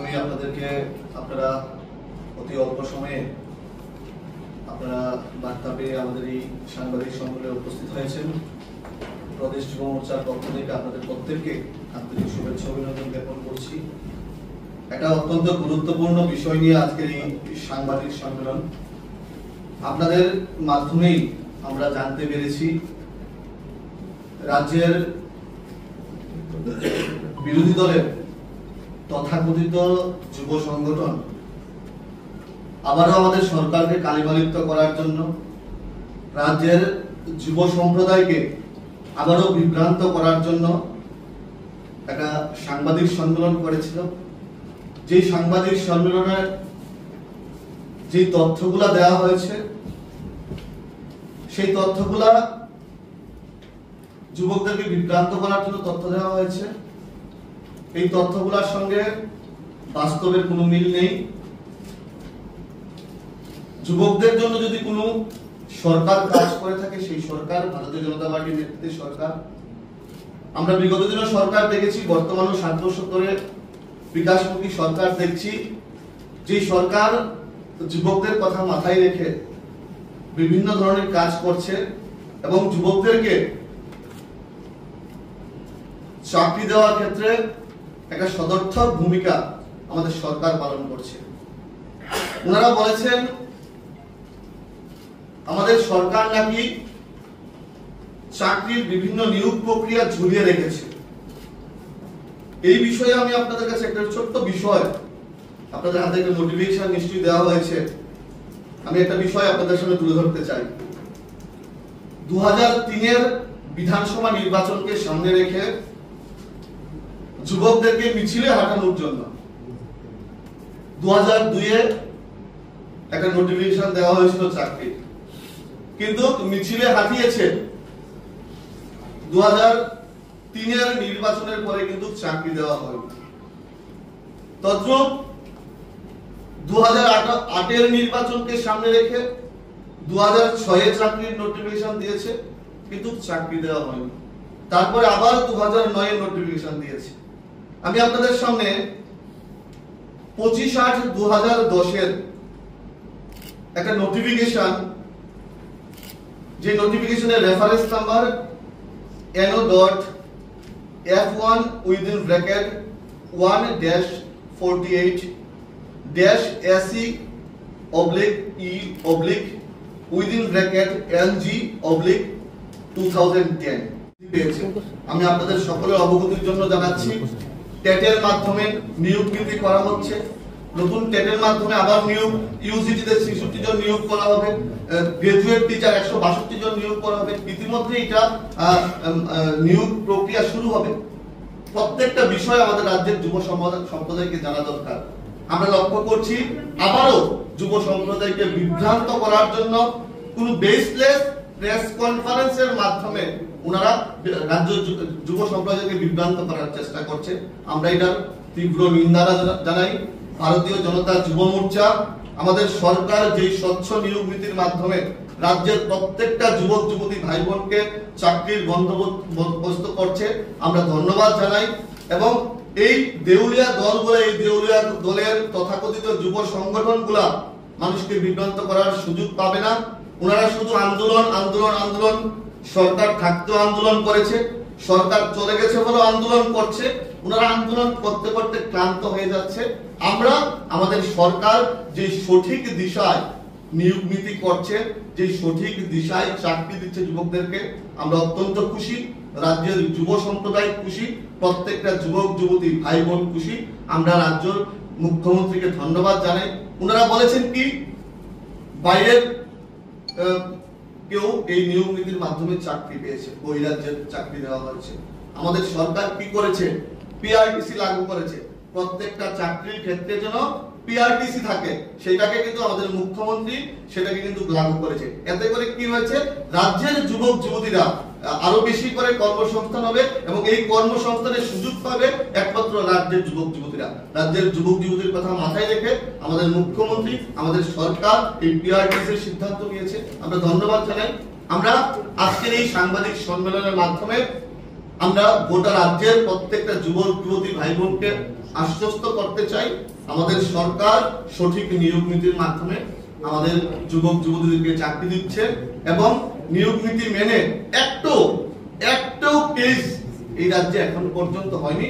প্রথমেই আপনাদেরকে আপনারা অতি অল্প সময়ে আপনারা বার্তা পেয়ে আমাদের এই সাংবাদিক সম্মেলনে উপস্থিত হয়েছেন। প্রদেশ যুব মোর্চার পক্ষ থেকে আপনাদের প্রত্যেককে আন্তরিক শুভেচ্ছা অভিনন্দন জ্ঞাপন করছি। একটা অত্যন্ত গুরুত্বপূর্ণ বিষয় নিয়ে আজকের এই সাংবাদিক সম্মেলন। আপনাদের মাধ্যমেই আমরা জানতে পেরেছি রাজ্যের বিরোধী দলের তথাকথিত যুব সংগঠন আবারও আমাদের সরকারকে কালিমালিপ্ত করার জন্য, রাজ্যের যুব সম্প্রদায়কে আবারও বিভ্রান্ত করার জন্য একটা সাংবাদিক সম্মেলন করেছিল। যে সাংবাদিক সম্মেলনের যে তথ্যগুলা দেওয়া হয়েছে, সেই তথ্যগুলা যুবকদেরকে বিভ্রান্ত করার জন্য তথ্য দেওয়া হয়েছে। এই তথ্যগুলোর সঙ্গে বাস্তবের কোনো মিল নেই। যুবকদের জন্য যদি কোনো সরকার কাজ করে থাকে, সেই সরকার ভারতীয় জনতা পার্টির নেতৃত্বে সরকার। আমরা বিগত দিনে সরকার দেখেছি, বর্তমানে 7 বছর ধরে বিকাশমুখী সরকার দেখছি। যে সরকার যুবকদের কথা মাথায় রেখে বিভিন্ন ধরনের কাজ করছে এবং যুবকদেরকে চাকরি দেওয়ার ক্ষেত্রে একটা সদর্থক ভূমিকা আমাদের সরকার পালন করছে। ওনারা বলেছেন আমাদের সরকার নাকি চাকরির বিভিন্ন নিয়োগ প্রক্রিয়া ঝুলিয়ে রেখেছে। এই বিষয়ে আমি আপনাদের কাছে একটা ছোট্ট বিষয়, আপনাদের হাতে একটা নোটিফিকেশন নিশ্চয়ই দেওয়া হয়েছে, আমি একটা বিষয় আপনাদের সামনে তুলে ধরতে চাই। 2003-এর বিধানসভা নির্বাচনকে সামনে রেখে যুবকদেরকে মিছিলে হাঁটানোর জন্য 2002-এ একটা নোটিফিকেশন দেওয়া হয়েছিল চাকরি, কিন্তু মিছিলে হাঁটিয়েছে 2003-এর নির্বাচনের পরে কিন্তু চাকরি দেওয়া হয়নি। তদ্রূপ 2008-এর নির্বাচনকে সামনে রেখে 2006-এ চাকরির নোটিফিকেশন দিয়েছে, কিন্তু চাকরি দেওয়া হয়নি। তারপরে আবার 2009-এর নোটিফিকেশন দিয়েছে। আমি আপনাদের সামনে 25/8/2010-এর একটা নোটিফিকেশন, যে নোটিফিকেশনের রেফারেন্স নাম্বার NO.F1/SE/LG/2010 আমি আপনাদের সকলের অবগতির জন্য জানাচ্ছি। টেটের মাধ্যমে নিয়োগ বৃদ্ধি করা হচ্ছে। নতুন টেটের মাধ্যমে আবার নিয়োগ, ইউজিটিতে 66 জন নিয়োগ করা হবে, গ্রাজুয়েট টিচার 162 জন নিয়োগ করা হবে। ইতিমধ্যে এটা নিয়োগ প্রক্রিয়া শুরু হবে। প্রত্যেকটা বিষয় আমাদের রাজ্যের যুব সম্প্রদায়কে জানা দরকার। আমরা লক্ষ্য করছি আবারও যুব সম্প্রদায়কে বিভ্রান্ত করার জন্য কোন বেসলেস প্রেস কনফারেন্সের মাধ্যমে ওনারা রাজ্য যুব সম্প্রদায়কে বিভ্রান্ত করার চেষ্টা করছে। আমরা এটার তীব্র নিন্দা জানাই। ভারতীয় জনতা যুব মোর্চা, আমাদের সরকার যে স্বচ্ছ নিয়োগ নীতির মাধ্যমে রাজ্যের প্রত্যেকটা যুবক যুবতী ভাই বোনকে চাকরির বন্দোবস্ত করছে, আমরা ধন্যবাদ জানাই। এবং এই দেউলিয়া দলগুলো, এই দেউলিয়া দলের তথাকথিত যুব সংগঠনগুলা মানুষকে বিভ্রান্ত করার সুযোগ পাবে না। ওনারা শুধু আন্দোলন আন্দোলন আন্দোলন, সরকার থাকতেও আন্দোলন করেছে, সরকার চলে গেছে বলে আন্দোলন করছে। ওনারা আন্দোলন করতে করতে ক্লান্ত হয়ে যাচ্ছে। আমরা আমাদের সরকার যে সঠিক দিশায় নিয়োগ নীতি করছে, যে সঠিক দিশায় চাকরি দিচ্ছে যুবকদেরকে, আমরা অত্যন্ত খুশি। রাজ্যের যুব সম্প্রদায় খুশি, প্রত্যেকটা যুবক যুবতী ভাই বোন খুশি। আমরা রাজ্যের মুখ্যমন্ত্রীকে ধন্যবাদ জানাই। ওনারা বলেছেন কি, বাইরের কেউ এই নিয়োগ নীতির মাধ্যমে চাকরি পেয়েছে, বহিরাজ্যের চাকরি দেওয়া হয়েছে। আমাদের সরকার কি করেছে? পিআরটিসি লাগু করেছে। প্রত্যেকটা চাকরির ক্ষেত্রে যেন পিআরটিসি থাকে, সেটাকে কিন্তু আমাদের মুখ্যমন্ত্রী সেটাকে কিন্তু লাগু করেছে। এতে করে কি হয়েছে? রাজ্যের যুবক যুবতীরা আরো বেশি করে কর্মসংস্থান হবে এবং এই কর্মসংস্থানের সুযোগ পাবে একমাত্র রাজ্যের যুবক যুবতীরা। রাজ্যের যুবক যুবতীর কথা মাথায় রেখে আমাদের মুখ্যমন্ত্রী, আমাদের সরকার এই পিআরটিসির সিদ্ধান্ত নিয়েছে। আমরা ধন্যবাদ জানাই। আমরা আজকের এই সাংবাদিক সম্মেলনের মাধ্যমে আমরা গোটা রাজ্যের প্রত্যেকটা যুবক যুবতী ভাই বোনকে আশ্বস্ত করতে চাই, আমাদের সরকার সঠিক নিয়োগ নীতির মাধ্যমে আমাদের যুবক যুবতীদেরকে চাকরি দিচ্ছে এবং নিয়োগ নীতি মেনে একটাও কেস এই রাজ্যে এখন পর্যন্ত হয়নি।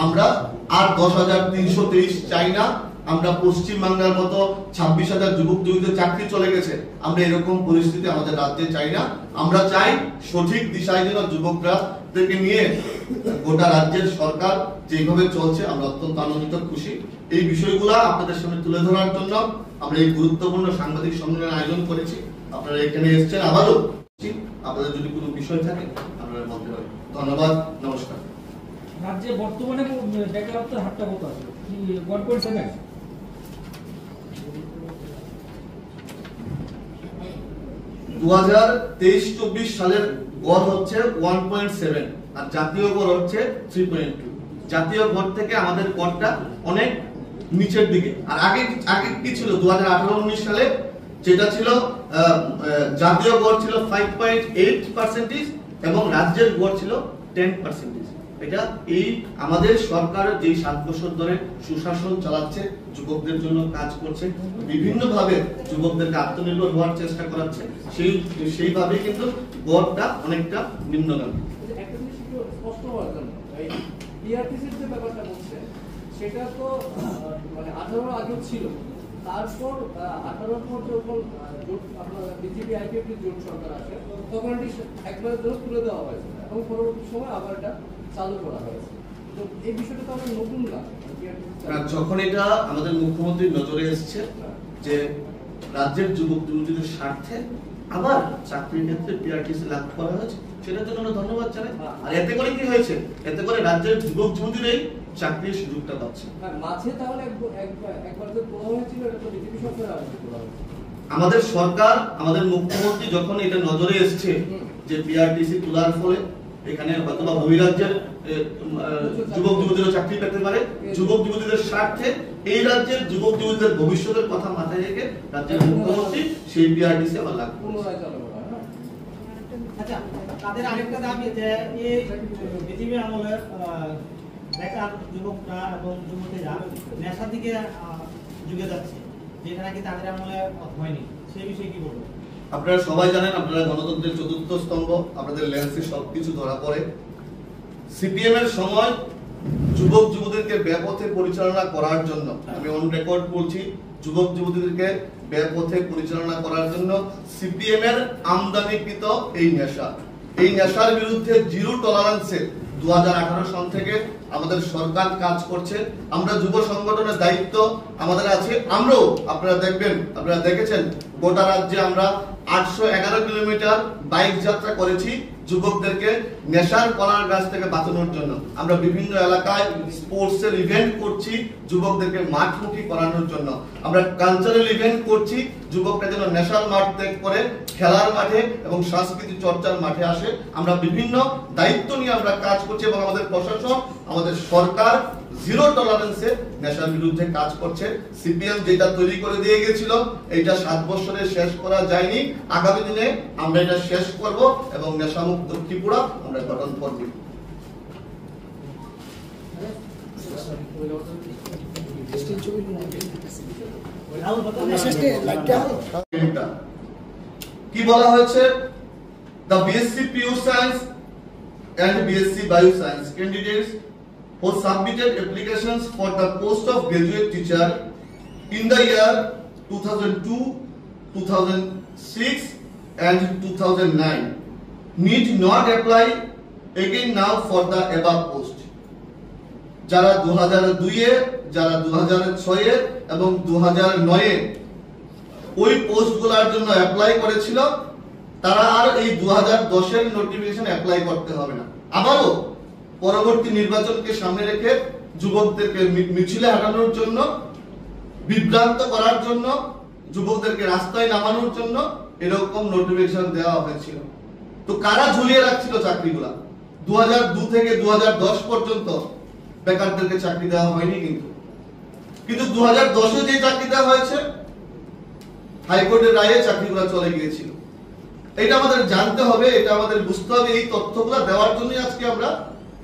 আমরা আর 10,323 চাই না, আমরা পশ্চিমবাংলার মতো 26,000 যুবক যুবতীদের চাকরি চলে গেছে, আমরা এরকম পরিস্থিতি আমাদের রাজ্যে চাই না। আমরা চাই সঠিক দিশায় যেন যুবকদেরকে নিয়ে গোটা রাজ্যের সরকার যেভাবে চলছে, আমরা অত্যন্ত আনন্দিত, খুশি। এই বিষয়গুলো আপনাদের সামনে তুলে ধরার জন্য আমরা এই গুরুত্বপূর্ণ সাংবাদিক সম্মেলন আয়োজন করেছি। আপনারা এখানে এসেছেন, আবারও আপনাদের যদি কোনো বিষয় থাকে আপনারা বলতে পারেন। ধন্যবাদ, নমস্কার। রাজ্যে বর্তমানে বেকারত্বের হারটা কত আছে? 1.7। 2023-24 সালের গড় হচ্ছে 1.7 আর জাতীয় গড় হচ্ছে 3.2। জাতীয় গড় থেকে আমাদের গড়টা অনেক নিচের দিকে। আর আগে কি ছিল? 2018-19 সালে যেটা ছিল জাতীয় গড় ছিল 5.8% এবং রাজ্যের গড় ছিল 10%। এটা এই আমাদের সরকার যে 7 বছর ধরে সুশাসন চালাচ্ছে, যুবকদের জন্য কাজ করছে, বিভিন্ন ভাবে যুবকদেরকে আত্মনির্ভর হওয়ার চেষ্টা করাচ্ছে, সেইভাবে কিন্তু গড়টা অনেকটা নিম্নগামী। একটা জিনিস একটু স্পষ্ট হওয়ার জন্য, এই বিআরটিসির যে ব্যাপারটা বলছে সেটা তো মানে 18 আগেও ছিল, তারপর 18 পর যখন আপনার বিজেপি আইপিএফটি জোট সরকার আসে তখন এটি একবারের জন্য তুলে দেওয়া হয়েছে এবং পরবর্তী সময় আবার এটা চালু করা হয়েছে। তো এই বিষয়টা তো আমরা নতুন না, যখন এটা আমাদের মুখ্যমন্ত্রীর নজরে এসেছে যে রাজ্যের যুবক যুবতীদের স্বার্থে আবার চাকরির ক্ষেত্রে বিআরটিসি লাগু করা হয়েছে, সেটার জন্য আমরা ধন্যবাদ জানাই। আর এতে করে কি হয়েছে? এতে করে রাজ্যের যুবক যুবতীরাই চাকরির সুযোগটা পাচ্ছে। মাঝে তাহলে একবার যে বলা হয়েছিল এটা তো বিজেপি সরকার বলা হয়েছে। আমাদের সরকার, আমাদের মুখ্যমন্ত্রী যখন এটা নজরে এসেছে যে বিআরটিসি তোলার ফলে এখানে হয়তোবা বহিরাজ্যের যুবক যুবতীরা চাকরি পেতে পারে, যুবক যুবতীদের স্বার্থে এই রাজ্যের যুবক যুবতীদের ভবিষ্যতের কথা মাথায় রেখে রাজ্যের মুখ্যমন্ত্রী সেই বিআরটিসি আবার লাগু করেছে। আচ্ছা, তাদের আরেকটা দাবি যে এই বিজেপি আমলের বেকার যুবকরা এবং যুবতীরা নেশার দিকে ঝুঁকে যাচ্ছে, যেটা নাকি তাদের আমলে হয়নি, সেই বিষয়ে কি বলবো? আপনারা সবাই জানেন, আপনারা গণতন্ত্রের চতুর্থ স্তম্ভ, আপনাদের লেন্সে সবকিছু ধরা পড়ে। সিপিএম এর সময় যুবক যুবতীদেরকে বেপথে পরিচালনা করার জন্য, আমি অন রেকর্ড বলছি, যুবক যুবতীদেরকে বেপথে পরিচালনা করার জন্য সিপিএম এর আমদানিকৃত এই নেশার বিরুদ্ধে জিরো টলারেন্সে 2018 সাল থেকে আমাদের সরকার কাজ করছে। আমরা যুব সংগঠনের দায়িত্ব আমাদের আছে, আমরাও আপনারা দেখবেন, আপনারা দেখেছেন গোটা রাজ্যে আমরা 811 কিলোমিটার বাইক যাত্রা করেছি যুবকদেরকে নেশার কলার গাছ থেকে বাঁচানোর জন্য। আমরা বিভিন্ন এলাকায় স্পোর্টস এর ইভেন্ট করছি যুবকদেরকে মাঠমুখী করানোর জন্য। আমরা কালচারাল ইভেন্ট করছি যুবকরা যেন নেশার মাঠ ত্যাগ করে খেলার মাঠে এবং সাংস্কৃতিক চর্চার মাঠে আসে। আমরা বিভিন্ন দায়িত্ব নিয়ে আমরা কাজ করছি এবং আমাদের প্রশাসন, আমাদের সরকার জিরো টলারেন্সে নেশার বিরুদ্ধে কাজ করছে। সিপিএম যেটা তৈরি করে দিয়ে গেছিল এইটা 7 বছরে শেষ করা যায়নি, আগামী দিনে আমরা এটা শেষ করব এবং নেশামুক্ত ত্রিপুরা আমরা গঠন করব। কি বলা হয়েছে? The BSc Pure Science and BSc Bioscience candidates who submitted applications for the post of graduate teacher in the year 2002, 2006 and 2009 need not apply again now for the above post. যারা 2002 যারা 2006 এবং 2009 ওই পোস্টগুলোর জন্য অ্যাপ্লাই করেছিল তারা আর এই 2010 এর notification apply করতে হবে না। আবারও পরবর্তী নির্বাচনকে সামনে রেখে যুবকদেরকে মিছিলে হাঁটানোর জন্য, বিভ্রান্ত করার জন্য, যুবকদেরকে রাস্তায় নামানোর জন্য এরকম নোটিফিকেশন দেওয়া হয়েছিল। তো কারা ঝুলিয়ে রাখছিল চাকরিগুলা? 2002 থেকে 2010 পর্যন্ত বেকারদেরকে চাকরি দেওয়া হয়নি, কিন্তু 2010 যে চাকরি দেওয়া হয়েছে হাইকোর্টের রায়ে চাকরিগুলো চলে গিয়েছিল। এটা আমাদের জানতে হবে, এটা আমাদের বুঝতে হবে। এই তথ্যগুলো দেওয়ার জন্য আজকে আমরা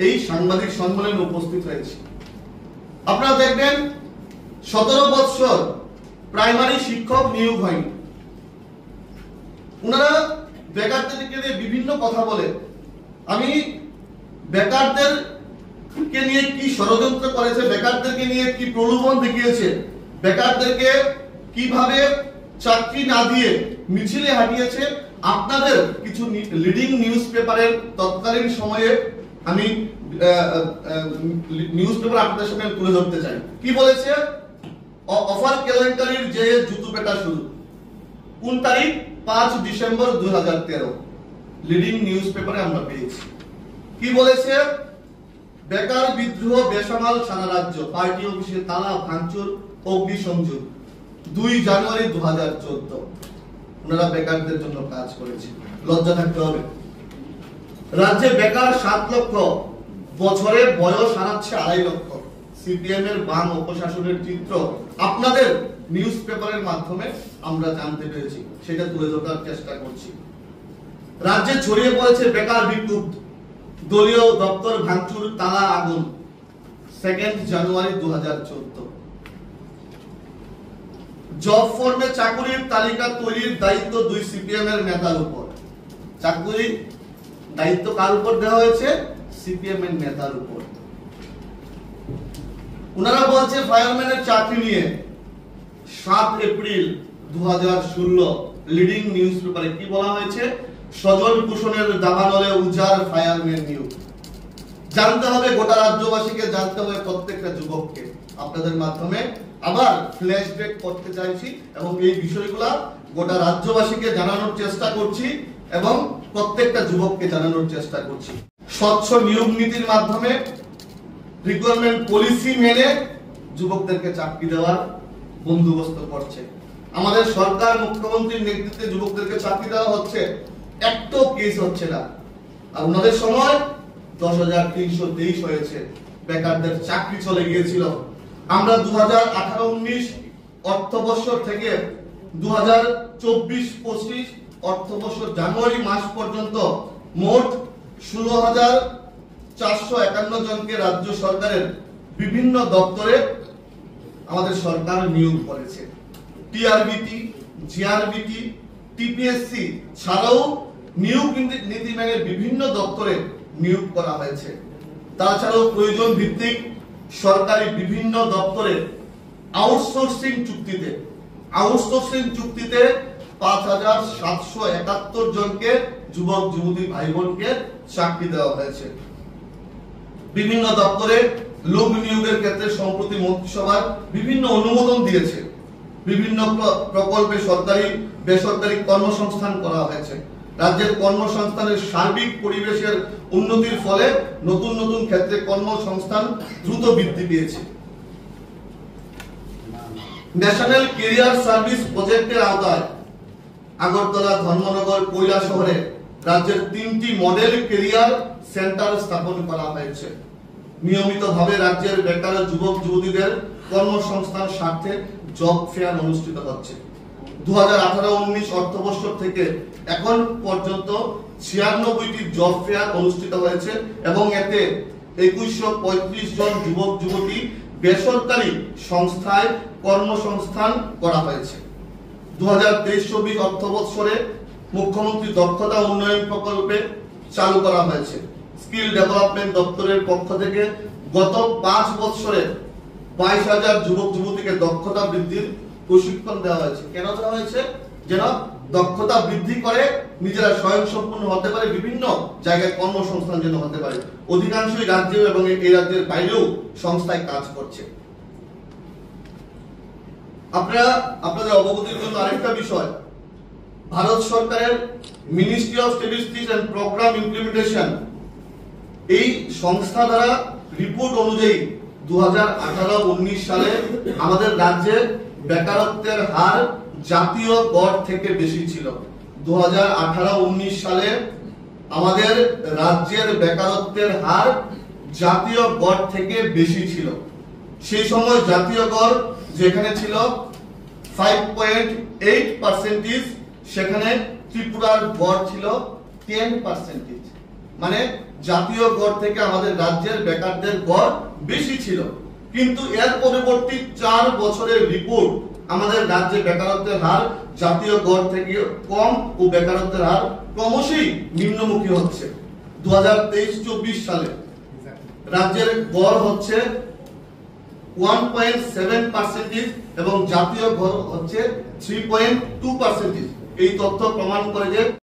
এই সাংবাদিক সম্মেলনে উপস্থিত হয়েছি। আপনারা দেখবেন 17 বছর প্রাইমারি শিক্ষক নিয়োগ হয়নি। ওনারা বেকারদেরকে নিয়ে বিভিন্ন কথা বলে। আমি বেকারদেরকে নিয়ে কি ষড়যন্ত্র করেছে, বেকারদেরকে নিয়ে কি প্রলোভন দেখিয়েছে, বেকারদেরকে কিভাবে চাকরি না দিয়ে মিছিলে হাঁটিয়েছে, আপনাদের কিছু লিডিং নিউজ পেপারের তৎকালীন সময়ে আমি নিউজ পেপার আপনাদের সামনে তুলে ধরতে চাই। কি বলেছে? অফার কেলেঙ্কারির যে জুতো পেটা শুরু। কোন তারিখ? 5 ডিসেম্বর 2013 লিডিং নিউজ পেপারে আমরা পেয়েছি। কি বলেছে? বেকার বিদ্রোহ বেসামাল সারা রাজ্য, পার্টি অফিসে তালা ভাঙচুর অগ্নিসংযোগ 2 জানুয়ারি 2014। ওনারা বেকারদের জন্য কাজ করেছে, লজ্জা থাকতে হবে। রাজ্যে বেকার 7 লক্ষ, বছরে বয়স হারাচ্ছে 2.5 লক্ষ। সিপিএম এর বাম অপশাসনের চিত্র আপনাদের নিউজ পেপারের মাধ্যমে আমরা জানতে পেরেছি, সেটা তুলে ধরার চেষ্টা করছি। রাজ্যে ছড়িয়ে পড়েছে বেকার বিক্ষোভ, দলীয় দপ্তর ভাঙচুর, তালা আগুন 2 জানুয়ারি 2014। জব ফর্মে চাকুরির তালিকা তৈরির দায়িত্ব 2 সিপিএম এর নেতার উপর। চাকুরির দায়িত্ব কার উপর দেওয়া হয়েছে? সিপিএম এর নেতার উপর। ওনারা বলছে ফায়ারম্যানের চাকরি নিয়ে 7 এপ্রিল 2016 লিডিং নিউজ পেপারে কি বলা হয়েছে? সজল কুশনের দাবানলে উজার ফায়ারম্যান নিয়োগ। জানতে হবে গোটা রাজ্যবাসীকে, জানতে হবে প্রত্যেকটা যুবককে। আপনাদের মাধ্যমে আবার ফ্ল্যাশব্যাক করতে চাইছি এবং এই বিষয়গুলো গোটা রাজ্যবাসীকে জানানোর চেষ্টা করছি এবং প্রত্যেকটা যুবককে জানানোর চেষ্টা করছি। স্বচ্ছ নিয়োগ নীতির মাধ্যমে রিক্রুটমেন্ট পলিসি মেনে যুবকদেরকে চাকরি দেওয়ার বন্দোবস্ত করছে আমাদের সরকার। মুখ্যমন্ত্রীর নেতৃত্বে যুবকদেরকে চাকরি দেওয়া হচ্ছে, একটা কেস হচ্ছে না। আর ওনাদের সময় 10,323 হয়েছে, বেকারদের চাকরি চলে গিয়েছিল। আমরা 2018-19 অর্থবর্ষ থেকে 2024-25 অর্থবর্ষ জানুয়ারি মাস পর্যন্ত মোট 16,451 জনকে রাজ্য সরকারের বিভিন্ন দপ্তরে আমাদের সরকার নিয়োগ করেছে। টিআরবিটি, জিআরবিটি, টিপিএসসি ছাড়াও নিয়োগ নীতি মেনে বিভিন্ন দপ্তরে নিয়োগ করা হয়েছে। তাছাড়াও প্রয়োজন ভিত্তিক সরকারি বিভিন্ন দপ্তরে আউটসোর্সিং চুক্তিতে 5,771 জনকে যুবক যুবতী ভাই বোনকে চাকরি দেওয়া হয়েছে। বিভিন্ন দপ্তরে লোক নিয়োগের ক্ষেত্রে সম্প্রতি মন্ত্রিসভার বিভিন্ন অনুমোদন দিয়েছে। বিভিন্ন প্রকল্পে সরকারি বেসরকারি কর্মসংস্থান করা হয়েছে। রাজ্যের কর্মসংস্থানের সার্বিক পরিবেশের উন্নতির ফলে নতুন নতুন ক্ষেত্রে কর্মসংস্থান দ্রুত বৃদ্ধি পেয়েছে। ন্যাশনাল ক্যারিয়ার সার্ভিস প্রজেক্টের আওতায় আগরতলা, ধর্মনগর, কৈলাসহরে রাজ্যের 3টি মডেল ক্যারিয়ার সেন্টার স্থাপন করা হয়েছে। নিয়মিতভাবে রাজ্যের বেকার যুবক যুবতীদের কর্মসংস্থান স্বার্থে জব ফেয়ার অনুষ্ঠিত হচ্ছে। 2018-19 অর্থবর্ষ থেকে এখন পর্যন্ত 96টি জব ফেয়ার অনুষ্ঠিত হয়েছে এবং এতে 2135 জন যুবক যুবতী বেসরকারি সংস্থায় কর্মসংস্থান করা হয়েছে। 2023-24 অর্থবর্ষে মুখ্যমন্ত্রী দক্ষতা উন্নয়ন প্রকল্পে চালু করা হয়েছে। স্কিল ডেভেলপমেন্ট দপ্তরের পক্ষ থেকে গত 5 বছরে 22,000 যুবক যুবতীকে দক্ষতা বৃদ্ধির প্রশিক্ষণ দেওয়া হয়েছে। কেন দেওয়া হয়েছে? যেন দক্ষতা বৃদ্ধি করে নিজেরা স্বয়ংসম্পূর্ণ হতে পারে, বিভিন্ন জায়গায় কর্মসংস্থান যেন হতে পারে। অধিকাংশই রাজ্যে এবং এই রাজ্যের বাইরেও সংস্থায় কাজ করছে। আপনাদের অবগতির জন্য আরেকটা বিষয়, ভারত সরকারের ministry of statistics and programme implementation এই সংস্থা দ্বারা রিপোর্ট অনুযায়ী 2018-19 সালে আমাদের রাজ্যে বেকারত্বের হার জাতীয় গড় থেকে বেশি ছিল। 2018-19 সালে আমাদের রাজ্যের বেকারত্বের হার জাতীয় গড় থেকে বেশি ছিল। সেই সময় জাতীয় গড় যেখানে ছিল 5.8%, সেখানে ত্রিপুরার গড় ছিল 10%। মানে জাতীয় গড় থেকে আমাদের রাজ্যের বেকারদের গড় বেশি ছিল, কিন্তু এর পরবর্তী 4 বছরের রিপোর্ট আমাদের রাজ্যে বেকারত্বের হার জাতীয় গড় থেকে কম ও বেকারত্বের হার ক্রমশই নিম্নমুখী হচ্ছে। 2023-24 সালে রাজ্যের গড় হচ্ছে 1.7% এবং জাতীয় গড় হচ্ছে 3.2%। এই তথ্য প্রমাণ করে যে